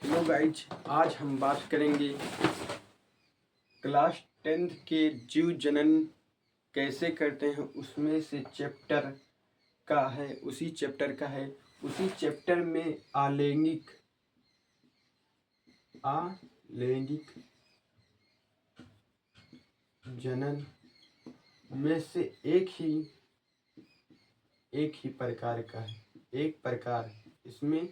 Hello guys, आज हम बात करेंगे क्लास 10th के जीव जनन कैसे करते हैं। उसमें से चैप्टर का है, उसी चैप्टर में अलैंगिक जनन में से एक ही प्रकार का है। एक प्रकार इसमें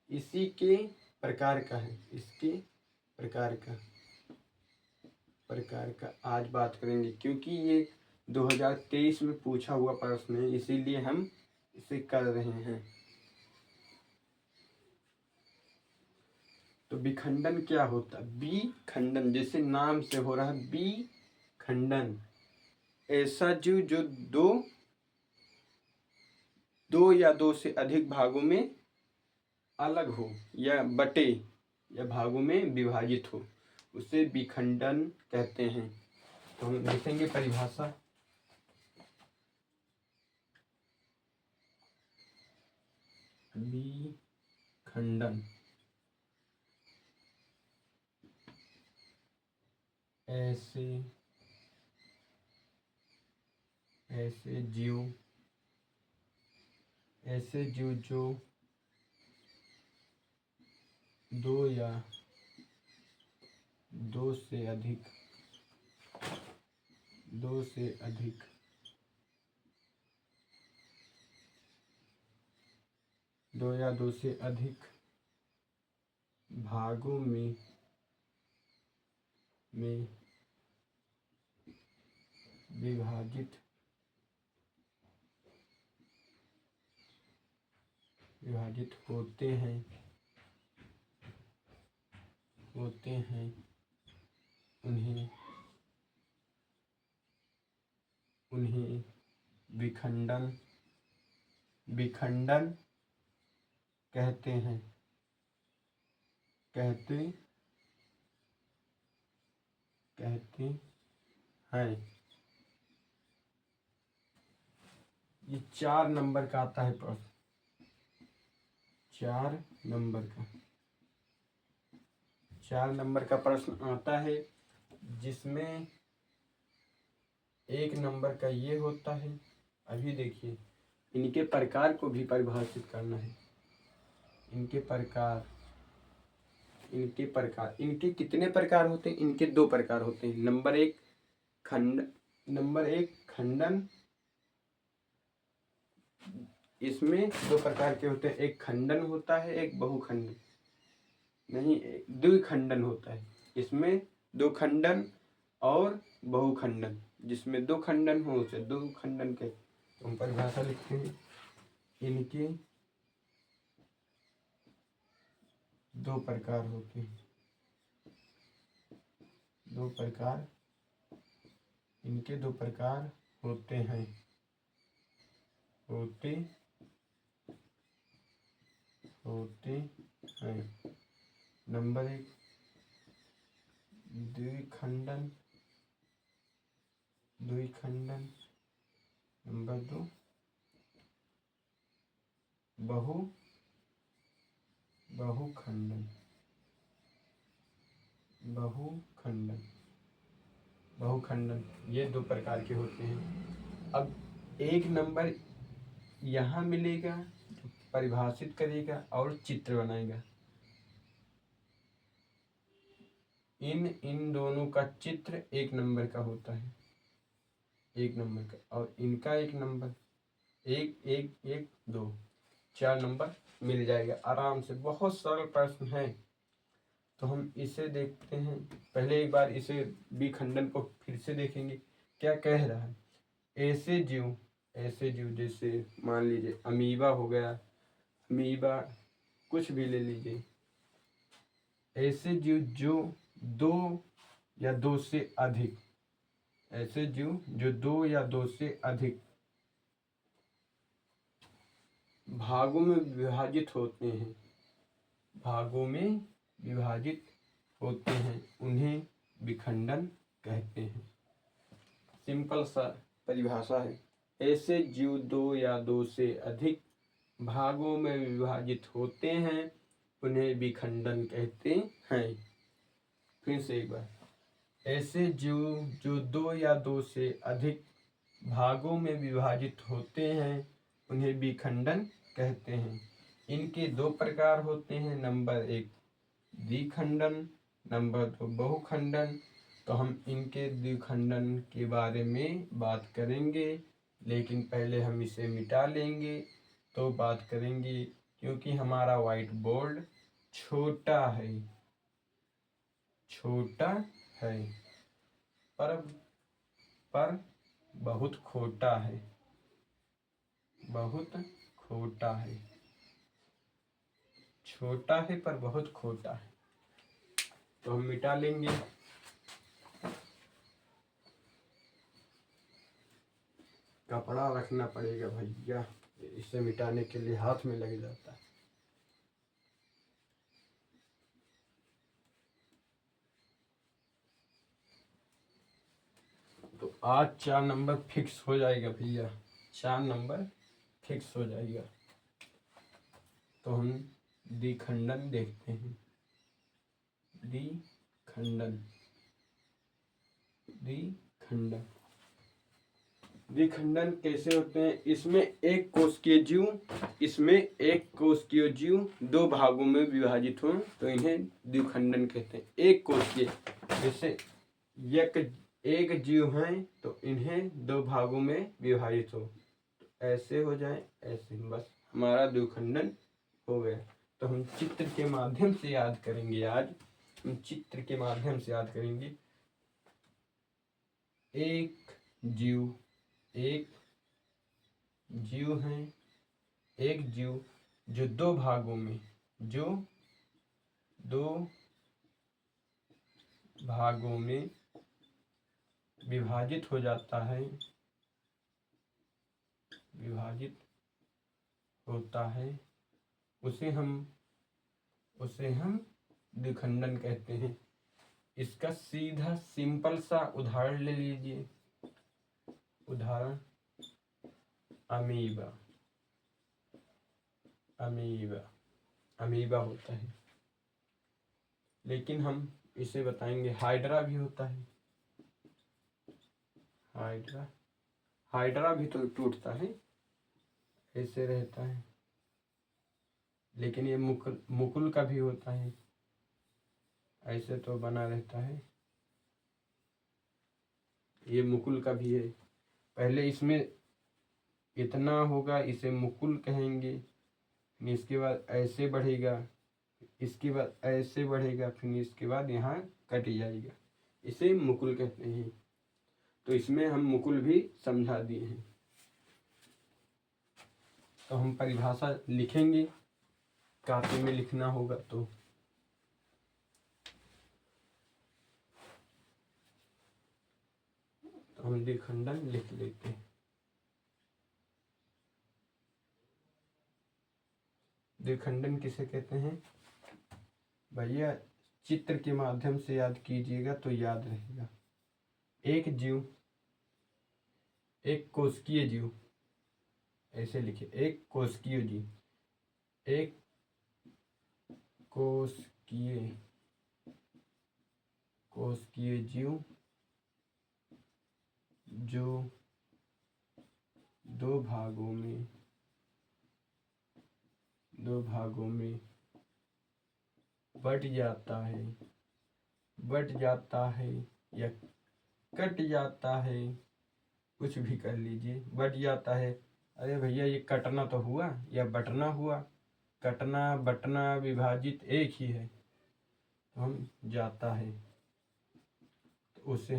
इसी के प्रकार का है। इसके प्रकार का आज बात करेंगे, क्योंकि ये 2023 में पूछा हुआ प्रश्न है, इसीलिए हम इसे कर रहे हैं। तो विखंडन क्या होता है? विखंडन जैसे नाम से हो रहा है, विखंडन ऐसा जीव जो दो या दो से अधिक भागों में अलग हो या बटे या भागों में विभाजित हो, उसे विखंडन कहते हैं। तो हम देखेंगे परिभाषा। विखंडन ऐसे जीव जो दो या दो से अधिक भागों में विभाजित होते हैं उन्हें विखंडन कहते हैं। ये 4 नंबर का आता है प्रश्न। 4 नंबर का प्रश्न आता है, जिसमें 1 नंबर का ये होता है। अभी देखिए, इनके प्रकार को भी परिभाषित करना है। इनके कितने प्रकार होते हैं? इनके 2 प्रकार होते हैं। नंबर एक खंडन। इसमें 2 प्रकार के होते हैं, एक खंडन होता है, एक बहुखंडन। नहीं, द्विखंडन होता है। इसमें 2 खंडन और बहुखंडन। जिसमें 2 खंडन हो उसे 2 खंडन के हम परिभाषा लिखते हैं। इनके 2 प्रकार होते हैं। इनके 2 प्रकार होते हैं। नंबर 1 द्विखंडन। नंबर 2 बहुखंडन। ये 2 प्रकार के होते हैं। अब 1 नंबर यहाँ मिलेगा, परिभाषित करेगा और चित्र बनाएगा। इन दोनों का चित्र 1 नंबर का होता है। 1 नंबर का, और इनका 1 नंबर 1 2 4 नंबर मिल जाएगा आराम से। बहुत सरल प्रश्न है। तो हम इसे देखते हैं। पहले एक बार इसे विखंडन को फिर से देखेंगे, क्या कह रहा है। ऐसे जीव जैसे मान लीजिए अमीबा हो गया, अमीबा कुछ भी ले लीजिए। ऐसे जीव जो 2 या 2 से अधिक, ऐसे जीव जो 2 या 2 से अधिक भागों में विभाजित होते हैं, उन्हें विखंडन कहते हैं। सिंपल सा परिभाषा है। ऐसे जीव 2 या 2 से अधिक भागों में विभाजित होते हैं, उन्हें विखंडन कहते हैं। फिर से एक बार, ऐसे जीव जो दो या दो से अधिक भागों में विभाजित होते हैं उन्हें विखंडन कहते हैं। इनके दो प्रकार होते हैं, नंबर 1 द्विखंडन, नंबर 2 बहुखंडन। तो हम इनके द्विखंडन के बारे में बात करेंगे, लेकिन पहले हम इसे मिटा लेंगे तो बात करेंगे, क्योंकि हमारा व्हाइट बोर्ड छोटा है, छोटा है पर बहुत खोटा है, बहुत खोटा है, छोटा है पर बहुत खोटा है। तो हम मिटा लेंगे। कपड़ा रखना पड़ेगा भैया, इसे मिटाने के लिए हाथ में लग जाता है। तो आज 4 नंबर फिक्स हो जाएगा भैया, 4 नंबर फिक्स हो जाएगा। तो हम द्विखंडन देखते हैं। द्विखंडन, द्विखंडन, द्विखंडन कैसे होते हैं? इसमें एक कोशिकीय जीव, इसमें एक कोशिकीय जीव दो भागों में विभाजित हो तो इन्हें द्विखंडन कहते हैं। एक कोशिकीय, जैसे एक जीव है तो इन्हें दो भागों में विभाजित हो, तो ऐसे हो जाए, ऐसे, बस हमारा द्विखंडन हो गया। तो हम चित्र के माध्यम से याद करेंगे। आज हम चित्र के माध्यम से याद करेंगे। एक जीव है, एक जीव जो दो भागों में, जो दो भागों में विभाजित हो जाता है, विभाजित होता है, उसे हम द्विखंडन कहते हैं। इसका सीधा सिंपल सा उदाहरण ले लीजिए। उदाहरण, अमीबा, अमीबा, अमीबा होता है। लेकिन हम इसे बताएंगे हाइड्रा भी होता है। हाइड्रा, हाइड्रा भी तो टूटता है, ऐसे रहता है। लेकिन ये मुकुल का भी होता है, ऐसे तो बना रहता है। ये मुकुल का भी है। पहले इसमें इतना होगा, इसे मुकुल कहेंगे, इसके बाद ऐसे बढ़ेगा, इसके बाद ऐसे बढ़ेगा, फिर इसके बाद यहाँ कट जाएगा, इसे मुकुल कहते हैं। तो इसमें हम मुकुल भी समझा दिए हैं। तो हम परिभाषा लिखेंगे, कापी में लिखना होगा तो हम द्विखंडन लिख लेते हैं। द्विखंडन किसे कहते हैं भैया? चित्र के माध्यम से याद कीजिएगा तो याद रहेगा। एक जीव, एक कोशिकीय जीव, ऐसे लिखिए, एक कोशिकीय जीव, एक कोशिकीय जीव जो दो भागों में बट जाता है या कट जाता है, कुछ भी कर लीजिए, बट जाता है। अरे भैया ये कटना तो हुआ या बटना हुआ, कटना बटना विभाजित एक ही है। तो हम जाता है, तो उसे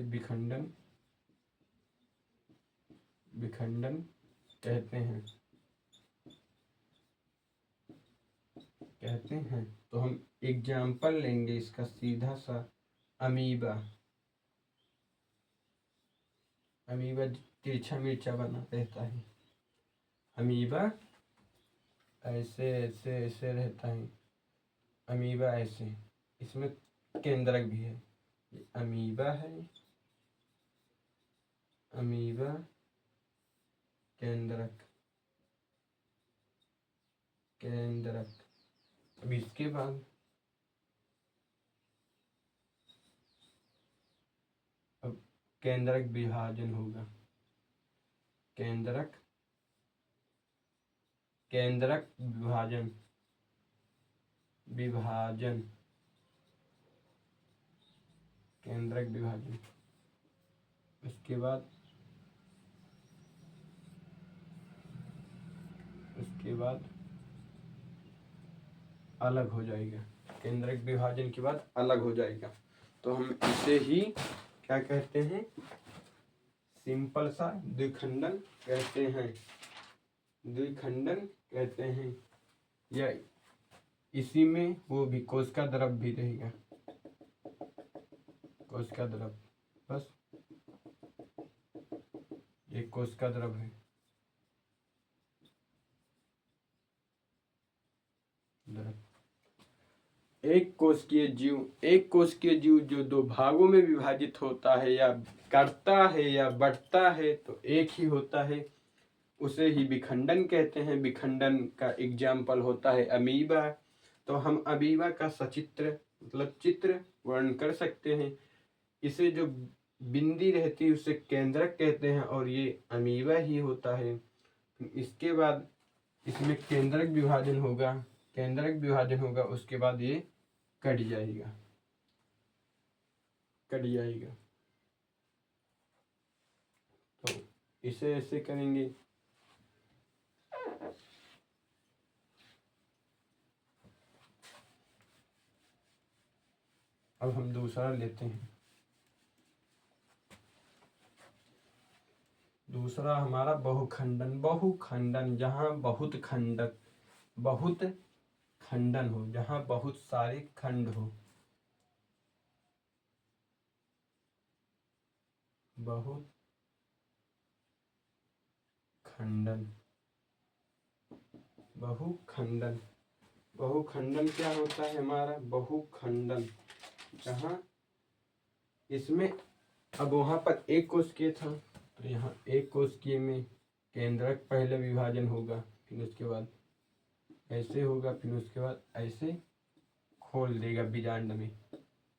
विखंडन कहते हैं। तो हम एग्जाम्पल लेंगे इसका सीधा सा। अमीबा, अमीबा तिरछा मिर्चा बना रहता है। अमीबा ऐसे ऐसे ऐसे रहता है। अमीबा ऐसे, इसमें केंद्रक भी है। ये अमीबा है, अमीबा केंद्रक, केंद्रक। अब इसके बाद अब केंद्रक विभाजन होगा। केंद्रक विभाजन केंद्रक विभाजन। उसके बाद अलग हो जाएगा। केंद्रक विभाजन के बाद अलग हो जाएगा। तो हम इसे ही क्या कहते हैं, सिंपल सा द्विखंडन कहते हैं। द्विखंडन कहते हैं। या इसी में वो भी कोशिका द्रव भी रहेगा। कोशिका द्रव, बस ये कोशिका द्रव है। एक कोशिकीय जीव जो दो भागों में विभाजित होता है या करता है या बढ़ता है तो एक ही होता है, उसे ही विखंडन कहते हैं। विखंडन का एग्जाम्पल होता है अमीबा। तो हम अमीबा का सचित्र मतलब चित्र वर्णन कर सकते हैं। इसे जो बिंदी रहती है उसे केंद्रक कहते हैं और ये अमीबा ही होता है। इसके बाद इसमें केंद्रक विभाजन होगा। उसके बाद ये कट जाएगा। तो इसे ऐसे करेंगे। अब हम दूसरा लेते हैं। दूसरा हमारा बहुखंडन जहाँ बहुत खंडन हो, जहाँ बहुत सारे खंड हो। बहुखंडन क्या होता है हमारा? बहुखंडन जहाँ इसमें अब वहाँ पर एक कोशिकीय था तो यहाँ एक कोशिकीय में केंद्रक पहले विभाजन होगा, फिर उसके बाद ऐसे होगा, फिर उसके बाद ऐसे खोल देगा बीजांड में,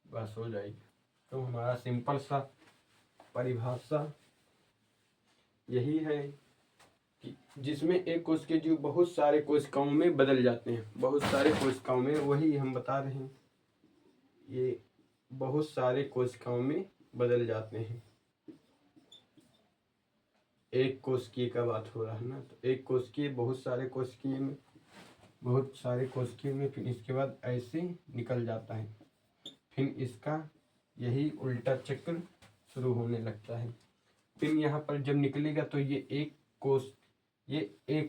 बस हो जाएगा। तो हमारा सिंपल सा परिभाषा यही है कि जिसमें एक कोशिकीय जीव बहुत सारे कोशिकाओं में बदल जाते हैं। बहुत सारे कोशिकाओं में, वही हम बता रहे हैं, ये बहुत सारे कोशिकाओं में बदल जाते हैं। एक कोशिकीय का बात हो रहा है ना, तो एक कोशिकीय बहुत सारे कोशिकीय में फिर इसके बाद ऐसे निकल जाता है। फिर इसका यही उल्टा चक्र शुरू होने लगता है। फिर यहाँ पर जब निकलेगा तो ये एक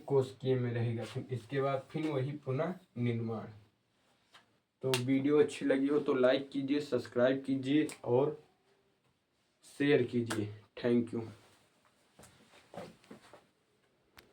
कोशिकीय में रहेगा। फिर इसके बाद फिर वही पुनः निर्माण। तो वीडियो अच्छी लगी हो तो लाइक कीजिए, सब्सक्राइब कीजिए और शेयर कीजिए। Thank you.